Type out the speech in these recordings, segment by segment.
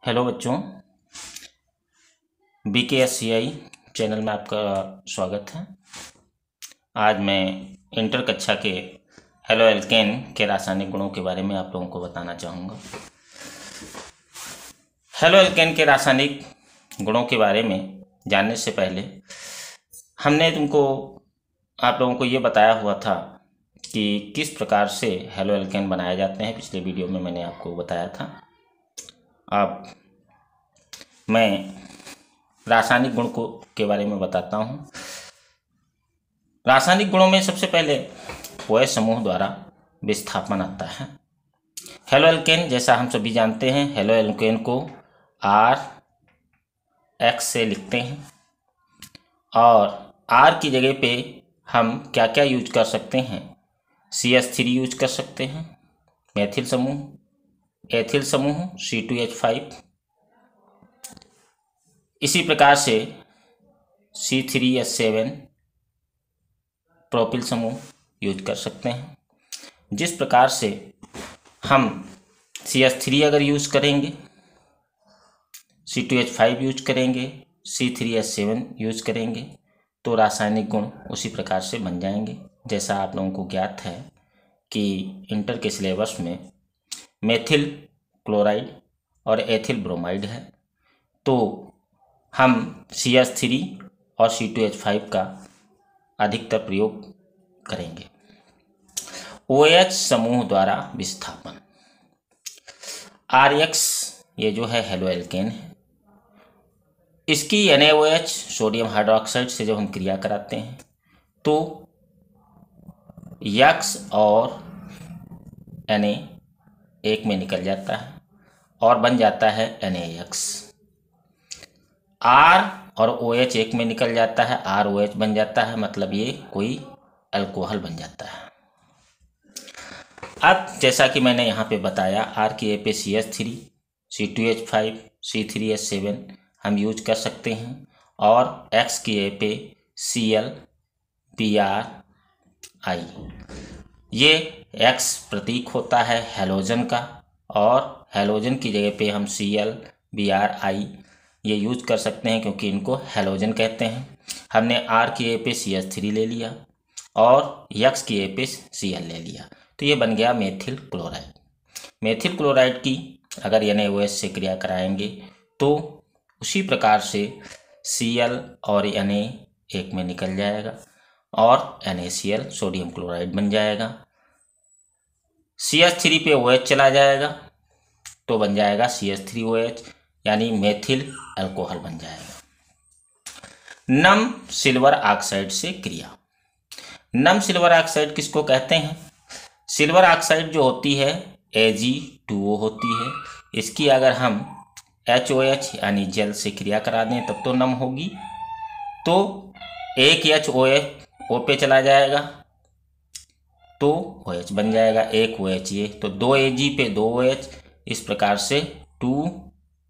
Hello बच्चों, BKSCI channel में आपका स्वागत है। आज मैं इंटर कक्षा के हेलो एल्केन के रासायनिक गुणों के बारे में आप लोगों को बताना चाहूँगा। हेलो एल्केन के रासायनिक गुणों के बारे में जानने से पहले हमने आप लोगों को ये बताया हुआ था कि किस प्रकार से हेलो एल्केन बनाए जाते हैं। पिछले वीडियो में मैंने आपको बताया था। अब मैं रासायनिक गुण के बारे में बताता हूँ। रासायनिक गुणों में सबसे पहले OH समूह द्वारा विस्थापन आता है। हेलो एल्केन, जैसा हम सभी जानते हैं, हेलो एल्केन को RX से लिखते हैं और R की जगह पे हम क्या क्या यूज कर सकते हैं। CH3 यूज कर सकते हैं, मेथिल समूह, एथिल समूह C2H5। इसी प्रकार से C3H7 प्रोपिल समूह यूज कर सकते हैं। जिस प्रकार से हम CH3 अगर यूज करेंगे, C2H5 यूज करेंगे, C3H7 यूज करेंगे तो रासायनिक गुण उसी प्रकार से बन जाएंगे। जैसा आप लोगों को ज्ञात है कि इंटर के सिलेबस में मेथिल क्लोराइड और एथिल ब्रोमाइड है, तो हम CH3 और C2H5 का अधिकतर प्रयोग करेंगे। OH समूह द्वारा विस्थापन, RX ये जो है हेलो एल्केन है, इसकी NaOH सोडियम हाइड्रोक्साइड से जब हम क्रिया कराते हैं तो X और Na एक में निकल जाता है और बन जाता है NaX। R और OH एक में निकल जाता है, ROH बन जाता है, मतलब ये कोई अल्कोहल बन जाता है। अब जैसा कि मैंने यहाँ पे बताया, R की जगह पे CH3, C2H5, C3H7 हम यूज कर सकते हैं और X की जगह पे Cl, Br, I। ये X प्रतीक होता है हैलोजन का और हैलोजन की जगह पे हम Cl, Br, I ये यूज कर सकते हैं क्योंकि इनको हैलोजन कहते हैं। हमने R की जगह पे CH3 ले लिया और X की जगह पे Cl ले लिया, तो ये बन गया मेथिल क्लोराइड। मेथिल क्लोराइड की अगर NaOH से क्रिया कराएंगे तो उसी प्रकार से Cl और Na एक में निकल जाएगा और NaCl सोडियम क्लोराइड बन जाएगा। CH3 पे OH चला जाएगा तो बन जाएगा CH3OH, यानी मेथिल अल्कोहल बन जाएगा। नम सिल्वर ऑक्साइड से क्रिया। नम सिल्वर ऑक्साइड किसको कहते हैं? सिल्वर ऑक्साइड जो होती है Ag2O होती है। इसकी अगर हम HOH यानी जल से क्रिया करा दें तब तो नम होगी, तो एक HOH O पे चला जाएगा तो OH बन जाएगा, एक OH ये, तो 2 Ag पे 2 OH, इस प्रकार से 2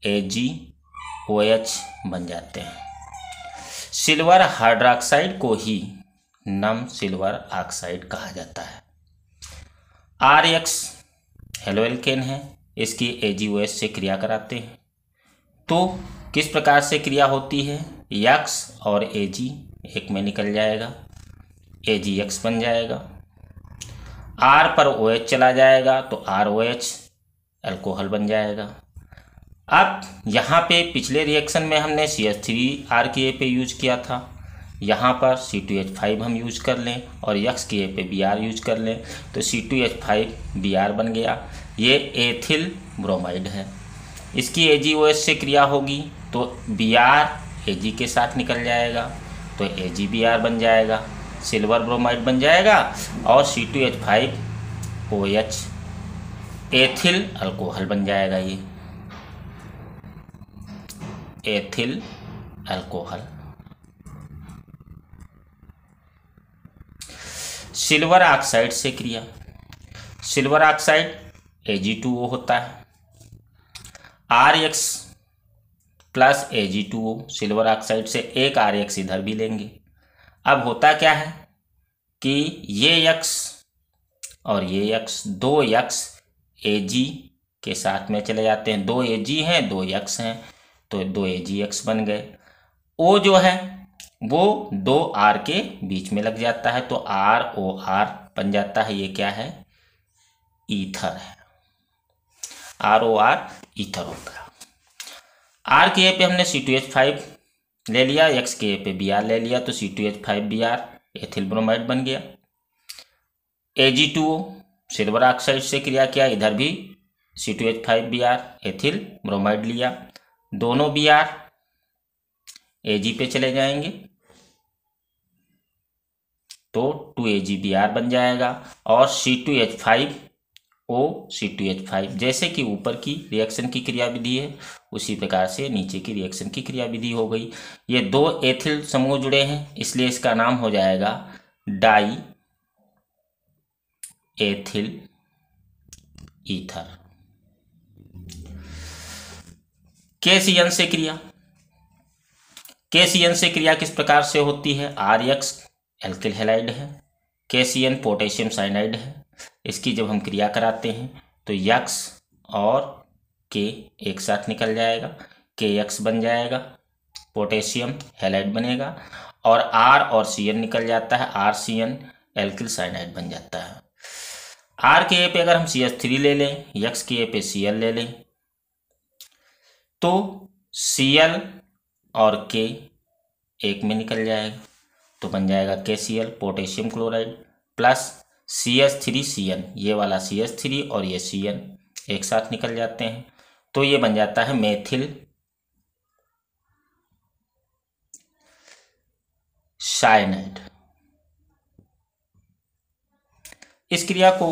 AgOH बन जाते हैं। सिल्वर हाइड्रोक्साइड को ही नम सिल्वर ऑक्साइड कहा जाता है। RX हेलो एल्केन है, इसकी AgOH से क्रिया कराते हैं तो किस प्रकार से क्रिया होती है? X और Ag एक में निकल जाएगा, AgX बन जाएगा। R पर OH चला जाएगा तो ROH अल्कोहल बन जाएगा। अब यहाँ पे पिछले रिएक्शन में हमने CH3R की जगह पे यूज किया था, यहाँ पर C2H5 हम यूज कर लें और X की जगह पे Br यूज कर लें तो C2H5Br बन गया। ये एथिल ब्रोमाइड है, इसकी AgOH से क्रिया होगी तो Br Ag के साथ निकल जाएगा तो AgBr बन जाएगा, सिल्वर ब्रोमाइड बन जाएगा और C2H5OH एथिल अल्कोहल बन जाएगा। ये एथिल अल्कोहल। सिल्वर ऑक्साइड से क्रिया। सिल्वर ऑक्साइड Ag2O होता है, RX plus Ag2O, silver oxide से एक RX इधर भी लेंगे। अब होता क्या है कि ये X और ये X, 2 X Ag के साथ में चले जाते हैं, 2 Ag हैं 2 X हैं तो 2 AgX बन गए। O जो है वो 2 R के बीच में लग जाता है तो ROR बन जाता है। ये क्या है? ईथर है। ROR ईथर होता है। R के A पे हमने C2H5 ले लिया, X के A पे Br ले लिया तो C2H5Br एथिल ब्रोमाइड बन गया। Ag2O सिल्वर ऑक्साइड से क्रिया किया, इधर भी C2H5Br एथिल ब्रोमाइड लिया, दोनों Br Ag पे चले जाएंगे तो 2AgBr बन जाएगा और C2H5O C2H5 जैसे कि ऊपर की रिएक्शन की क्रिया विधि है उसी प्रकार से नीचे की रिएक्शन की क्रिया विधि हो गई। ये 2 एथिल समूह जुड़े हैं इसलिए इसका नाम हो जाएगा डाई एथिल ईथर। KCN से क्रिया, KCN से क्रिया किस प्रकार से होती है? RX एल्किल हैलाइड है, KCN पोटेशियम साइनाइड है। इसकी जब हम क्रिया कराते हैं तो X और K एक साथ निकल जाएगा, KX बन जाएगा, पोटेशियम हैलाइड बनेगा और R और CN निकल जाता है, RCN एल्किल साइनाइड बन जाता है। R के A पे अगर हम CH3 ले लें, X के A पे Cl ले लें तो Cl और K एक में निकल जाएगा तो बन जाएगा KCl potassium chloride plus CH3CN, ये वाला CH3 और ये CN एक साथ निकल जाते हैं तो ये बन जाता है मेथिल साइनाइड। इस क्रिया को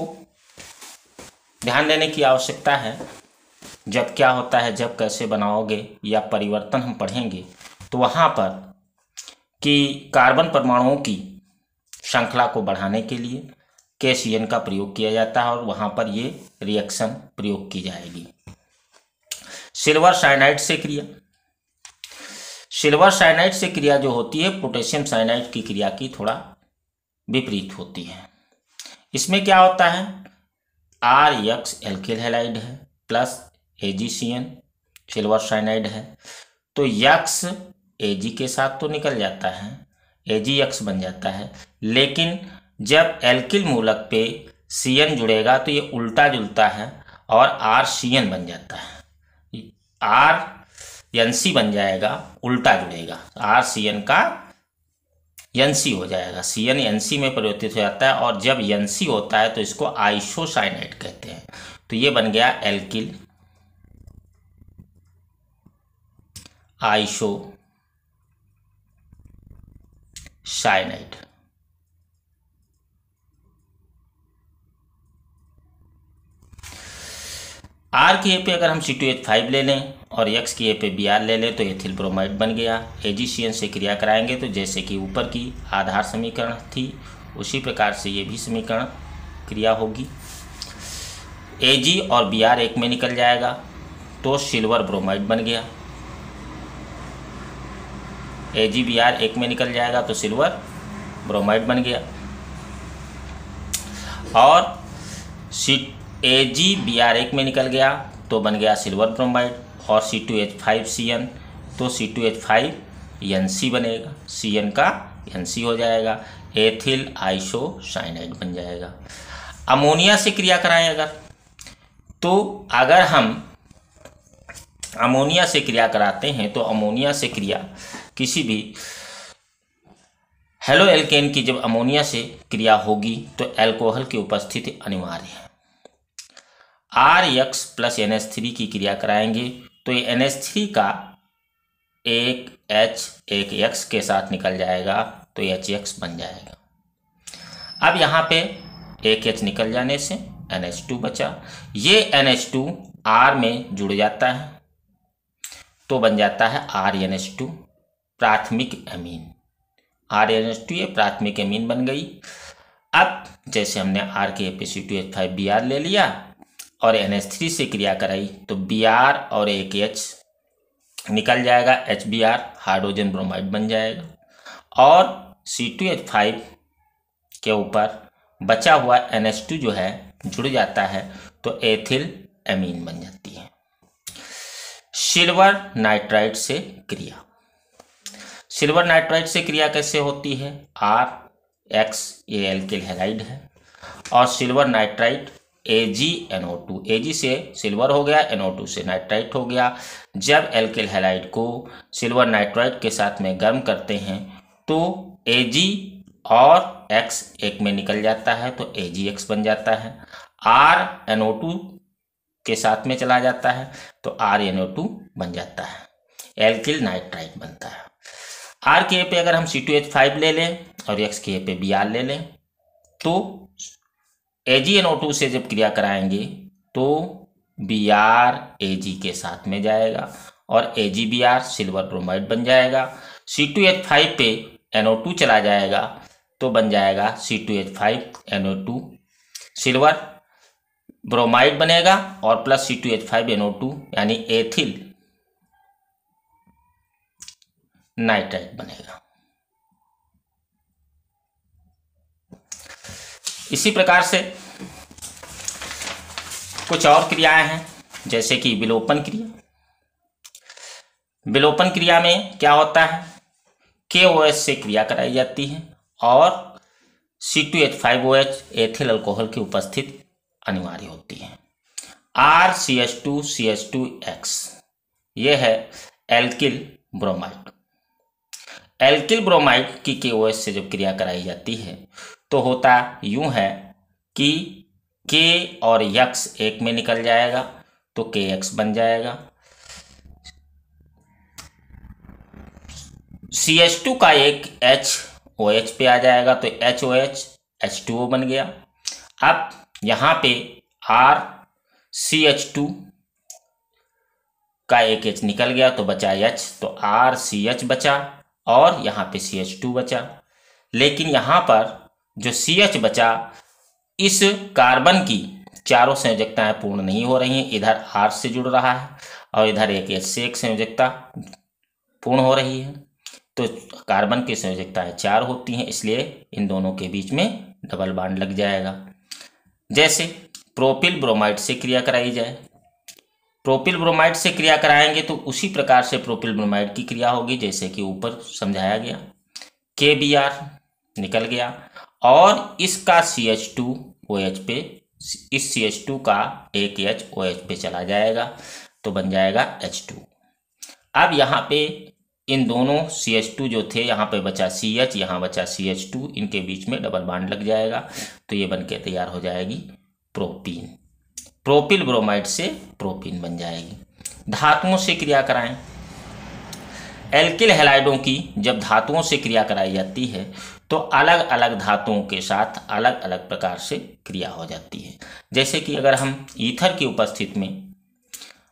ध्यान देने की आवश्यकता है। जब क्या होता है, जब कैसे बनाओगे या परिवर्तन हम पढ़ेंगे तो वहाँ पर कि कार्बन परमाणुओं की श्रृंखला को बढ़ाने के लिए KCN का प्रयोग किया जाता है और वहाँ पर ये रिएक्शन प्रयोग की जाएगी। सिल्वर साइनाइड से क्रिया, सिल्वर साइनाइड से क्रिया जो होती है पोटेशियम साइनाइड की क्रिया की थोड़ा विपरीत होती है। इसमें क्या होता है, RX एल्किल हैलाइड है प्लस AgCN सिल्वर साइनाइड है तो X Ag के साथ तो निकल जाता है, AgX बन जाता है, लेकिन जब एल्किल मूलक पे CN जुड़ेगा तो ये उल्टा जुलता है और RCN बन जाता है। RNC बन जाएगा, उल्टा जुड़ेगा, RCN का NC हो जाएगा, CN NC में परिवर्तित हो जाता है और जब NC होता है तो इसको आइसोसाइनाइड कहते हैं तो ये बन गया एल्किल आइसोसाइनाइड। R के A पे अगर हम C2H5 ले लें और X के A पे Br ले लें तो एथिल ब्रोमाइड बन गया। AgCN से क्रिया कराएंगे तो जैसे कि ऊपर की आधार समीकरण थी उसी प्रकार से ये भी समीकरण क्रिया होगी। Ag और Br एक में निकल जाएगा तो सिल्वर ब्रोमाइड बन गया, AgBr एक में निकल जाएगा तो सिल्वर ब्रोमाइड बन गया और AgBr एक में निकल गया तो बन गया सिल्वर ब्रोमाइड और C2H5CN तो C2H5NC बनेगा, CN का NC हो जाएगा, एथिल आइसोसाइनाइड बन जाएगा। अमोनिया से क्रिया कराएं अगर हम अमोनिया से क्रिया कराते हैं तो अमोनिया से क्रिया किसी भी हेलो एल्केन की जब अमोनिया से क्रिया होगी तो अल्कोहल की उपस्थिति अनिवार्य है। RX प्लस NH3 की क्रिया कराएंगे तो ये NH3 का एक H एक X के साथ निकल जाएगा तो HX बन जाएगा। अब यहाँ पे एक H निकल जाने से NH2 बचा, ये NH2 R में जुड़ जाता है तो बन जाता है RNH2 प्राथमिक एमीन। RNH2 ये प्राथमिक एमीन बन गई। अब जैसे हमने R के पे C2H5Br ले लिया और NH3 से क्रिया कराई तो Br और एक H निकल जाएगा, HBr हाइड्रोजन ब्रोमाइड बन जाएगा और C2H5 के ऊपर बचा हुआ NH2 जो है जुड़ जाता है तो एथिल एमीन बन जाती है। सिल्वर नाइट्राइड से क्रिया। सिल्वर नाइट्राइड से क्रिया कैसे होती है? RX ये एल्किल हैलाइड है और सिल्वर नाइट्राइड AgNO2, Ag से सिल्वर हो गया, NO2 से नाइट्राइट हो गया। जब एल्किल हैलाइड को सिल्वर नाइट्राइड के साथ में गर्म करते हैं तो Ag और X एक में निकल जाता है तो AgX बन जाता है। R NO2 के साथ में चला जाता है तो RNO2 बन जाता है, एल्किल नाइट्राइड बनता है। R के पे अगर हम C2H5 ले लें और X के पे Br ले लें तो AgNO2 से जब क्रिया कराएंगे तो Br Ag के साथ में जाएगा और AgBr सिल्वर ब्रोमाइड बन जाएगा। C2H5 पे NO2 चला जाएगा तो बन जाएगा C2H5NO2 सिल्वर ब्रोमाइड बनेगा और प्लस C2H5NO2 यानी एथिल नाइट्राइड बनेगा। इसी प्रकार से कुछ और क्रियाएं हैं जैसे कि विलोपन क्रिया। विलोपन क्रिया में क्या होता है? KOH से क्रिया कराई जाती है और C2H5OH एथिल अल्कोहल की उपस्थिति अनिवार्य होती है। RCH2CH2X ये है एल्किल ब्रोमाइड। एल्किल ब्रोमाइड की KOH से जब क्रिया कराई जाती है तो होता यूं है कि K और X एक में निकल जाएगा तो KX बन जाएगा। CH2 का एक H OH पे आ जाएगा तो HOH H2O बन गया। अब यहाँ पे RCH2 का एक H निकल गया तो बचा H तो RCH बचा और यहाँ पे CH2 बचा। लेकिन यहाँ पर जो CH बचा इस कार्बन की चारों संयोजकताएं पूर्ण नहीं हो रही हैं। इधर R से जुड़ रहा है और इधर एक H से एक संयोजकता पूर्ण हो रही है तो कार्बन की संयोजकताएं 4 होती हैं, इसलिए इन दोनों के बीच में डबल बॉन्ड लग जाएगा। जैसे प्रोपिल ब्रोमाइड से क्रिया कराई जाए, प्रोपिल ब्रोमाइड से क्रिया कराएंगे तो उसी प्रकार से प्रोपिल ब्रोमाइड की क्रिया होगी जैसे कि ऊपर समझाया गया। KBr निकल गया और इसका CH2OH पे इस CH2 का एक H OH पे चला जाएगा तो बन जाएगा H2। अब यहाँ पे इन दोनों CH2 जो थे यहाँ पे बचा CH, यहाँ बचा CH2, इनके बीच में डबल बॉन्ड लग जाएगा तो ये बन के तैयार हो जाएगी प्रोपीन। प्रोपिल ब्रोमाइड से प्रोपीन बन जाएगी। धातुओं से क्रिया कराएं। एल्किल हैलाइडों की जब धातुओं से क्रिया कराई जाती है तो अलग अलग धातुओं के साथ अलग अलग प्रकार से क्रिया हो जाती है। जैसे कि अगर हम ईथर की उपस्थिति में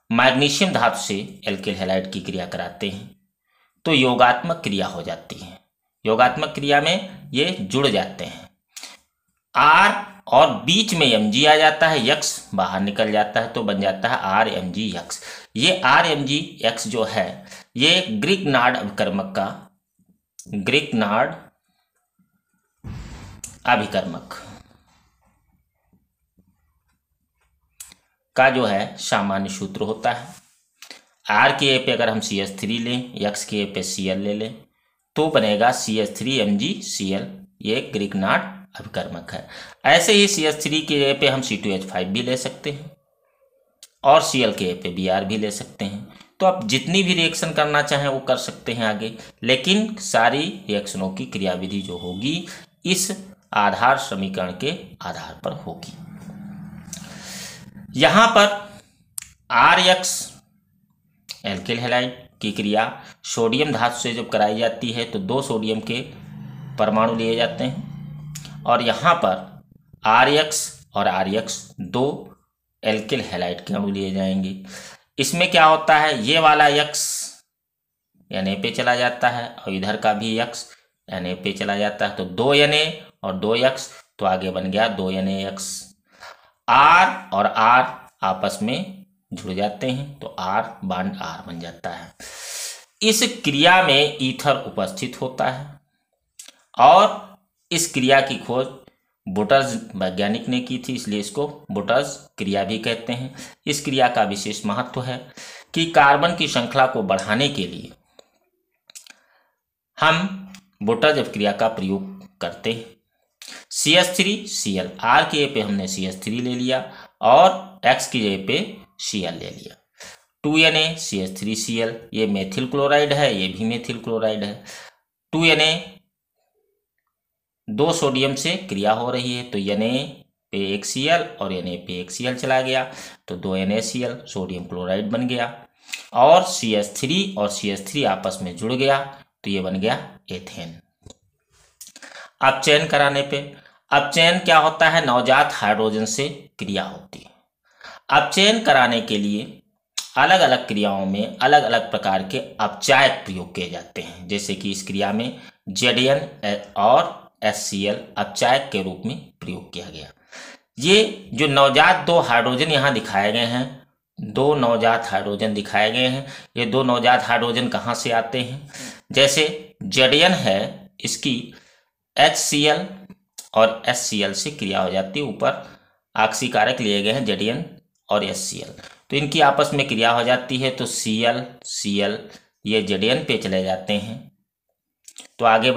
मैग्नीशियम धातु से एल्किल हैलाइड की क्रिया कराते हैं तो योगात्मक क्रिया हो जाती है। योगात्मक क्रिया में ये जुड़ जाते हैं। R और बीच में Mg आ जाता है, X बाहर निकल जाता है तो बन जाता है RMgX। ये RMgX जो है ये ग्रिग्नार्ड अभिकर्मक का ग्रिग्नार्ड अभिकर्मक का जो है सामान्य सूत्र होता है। R के पे अगर हम CH3 लें, X के पे Cl ले लें तो बनेगा CH3MgCl। ये ग्रिग्नार्ड अभिकर्मक है। ऐसे ही CH3 के पे हम C2H5 भी ले सकते हैं और Cl के पे Br भी ले सकते हैं। तो आप जितनी भी रिएक्शन करना चाहें वो कर सकते हैं आगे, लेकिन सारी रिएक्शनों की क्रियाविधि जो होगी इस आधार समीकरण के आधार पर होगी। यहाँ पर RX एल्किल हैलाइड की क्रिया सोडियम धातु से जब कराई जाती है तो 2 सोडियम के परमाणु लिए जाते हैं और यहाँ पर RX और RX 2 एल्किल हैलाइड के अणु लिए जाएंगे। इसमें क्या होता है, ये वाला X Na पे चला जाता है और इधर का भी X Na पे चला जाता है तो 2 Na और 2X तो आगे बन गया 2 NaX। R और R आपस में जुड़ जाते हैं तो R बॉन्ड R बन जाता है। इस क्रिया में ईथर उपस्थित होता है और इस क्रिया की खोज बुटर्स वैज्ञानिक ने की थी, इसलिए इसको बुटर्स क्रिया भी कहते हैं। इस क्रिया का विशेष महत्व है कि कार्बन की श्रृंखला को बढ़ाने के लिए हम बुटर्स क्रिया का प्रयोग करते हैं। CH3Cl, R की जगह पे हमने CH3 ले लिया और X की जगह पे Cl ले लिया। 2Na CH3Cl, ये मेथिल क्लोराइड है, ये भी मेथिल क्लोराइड है। 2Na 2 सोडियम से क्रिया हो रही है, तो Na पे एक Cl और Na पे एक Cl चला गया, तो 2NaCl सोडियम क्लोराइड बन गया। और CH3 और CH3 आपस में जुड़ गया, तो ये बन गया एथेन। अपचयन कराने पे, अपचयन क्या होता है? नवजात हाइड्रोजन से क्रिया होती है। अपचयन कराने के लिए अलग अलग क्रियाओं में अलग अलग प्रकार के अपचायक प्रयोग किए जाते हैं, जैसे कि इस क्रिया में Zn और HCl अपचायक के रूप में प्रयोग किया गया। ये जो नवजात 2 हाइड्रोजन यहाँ दिखाए गए हैं, 2 नवजात हाइड्रोजन दिखाए गए हैं, ये 2 नवजात हाइड्रोजन कहाँ से आते हैं? जैसे Zn है, इसकी HCl और HCl से क्रिया हो जाती है, ऊपर ऑक्सीकारक लिए गए हैं Zn और HCl, तो इनकी आपस में क्रिया हो जाती है, तो Cl ये Zn पे चले जाते हैं, तो आगे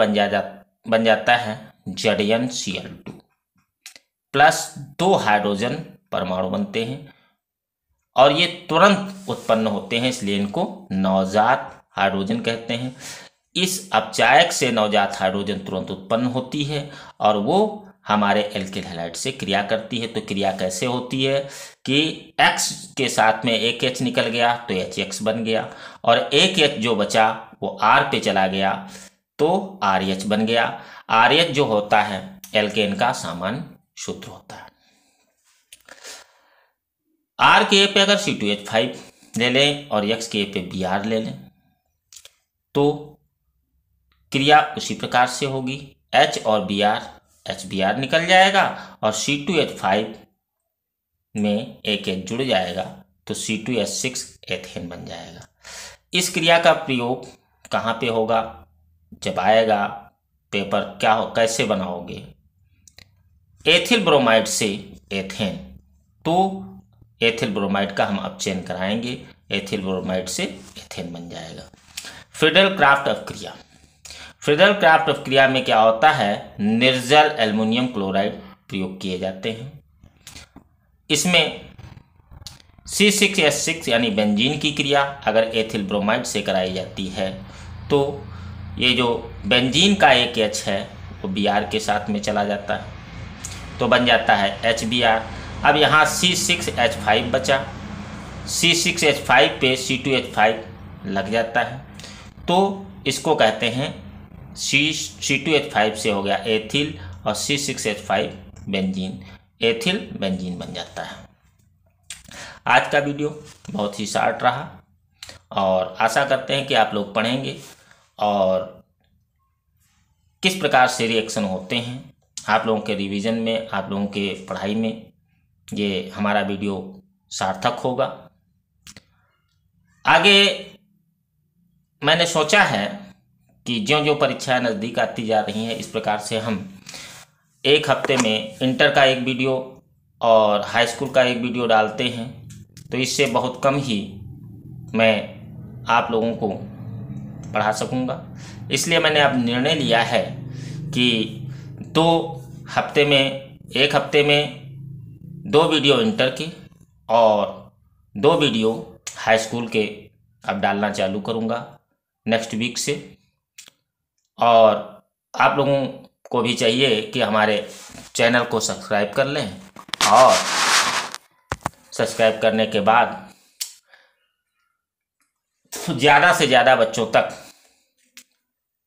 बन जाता है ZnCl2 प्लस 2 हाइड्रोजन परमाणु बनते हैं और ये तुरंत उत्पन्न होते हैं, इसलिए इनको नवजात हाइड्रोजन कहते हैं। इस अपचायक से नवजात हाइड्रोजन तुरंत उत्पन्न होती है और वो हमारे एल्किल हैलाइड से क्रिया करती है। तो क्रिया कैसे होती है कि X के साथ में एक H निकल गया तो HX बन गया, और एक H जो बचा वो R पे चला गया तो RH बन गया। RH जो होता है एल्केन का सामान्य सूत्र होता है। R के पे अगर C2H5 ले लें और X के पे Br ले लें तो क्रिया उसी प्रकार से होगी। H और Br, HBr निकल जाएगा और C2H5 में एक H जुड़ जाएगा तो C2H6 एथेन बन जाएगा। इस क्रिया का प्रयोग कहाँ पे होगा? जब आएगा पेपर कैसे बनाओगे? एथिल ब्रोमाइड से एथेन, तो एथिल ब्रोमाइड का हम अपचयन कराएंगे, एथिल ब्रोमाइड से एथेन बन जाएगा। फ्रीडल-क्राफ्ट क्रिया, फ्रीडल-क्राफ्ट क्रिया में क्या होता है? निर्जल एल्युमिनियम क्लोराइड प्रयोग किए जाते हैं। इसमें C6H6 यानी बेंजीन की क्रिया अगर एथिल ब्रोमाइड से कराई जाती है तो ये जो बेंजीन का एक H है वो Br के साथ में चला जाता है, तो बन जाता है HBr। अब यहाँ C6H5 बचा, C6H5 पे C2H5 लग जाता है, तो इसको कहते हैं C2H5 से हो गया एथिल और C6H5 बेंजीन, एथिल बेंजीन बन जाता है। आज का वीडियो बहुत ही शॉर्ट रहा और आशा करते हैं कि आप लोग पढ़ेंगे और किस प्रकार से रिएक्शन होते हैं आप लोगों के रिवीजन में, आप लोगों के पढ़ाई में ये हमारा वीडियो सार्थक होगा। आगे मैंने सोचा है कि ज्यों-ज्यों परीक्षाएं नज़दीक आती जा रही हैं, इस प्रकार से हम एक हफ्ते में इंटर का एक वीडियो और हाई स्कूल का एक वीडियो डालते हैं, तो इससे बहुत कम ही मैं आप लोगों को पढ़ा सकूंगा। इसलिए मैंने अब निर्णय लिया है कि एक हफ्ते में 2 वीडियो इंटर के और 2 वीडियो हाई स्कूल के अब डालना चालू करूंगा नेक्स्ट वीक से। और आप लोगों को भी चाहिए कि हमारे चैनल को सब्सक्राइब कर लें और सब्सक्राइब करने के बाद ज़्यादा से ज़्यादा बच्चों तक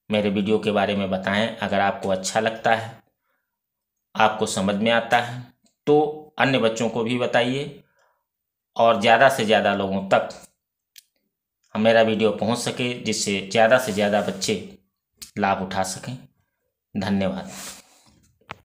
मेरे वीडियो के बारे में बताएं। अगर आपको अच्छा लगता है, आपको समझ में आता है, तो अन्य बच्चों को भी बताइए और ज़्यादा से ज़्यादा लोगों तक मेरा वीडियो पहुंच सके, जिससे ज़्यादा से ज़्यादा बच्चे लाभ उठा सकें। धन्यवाद।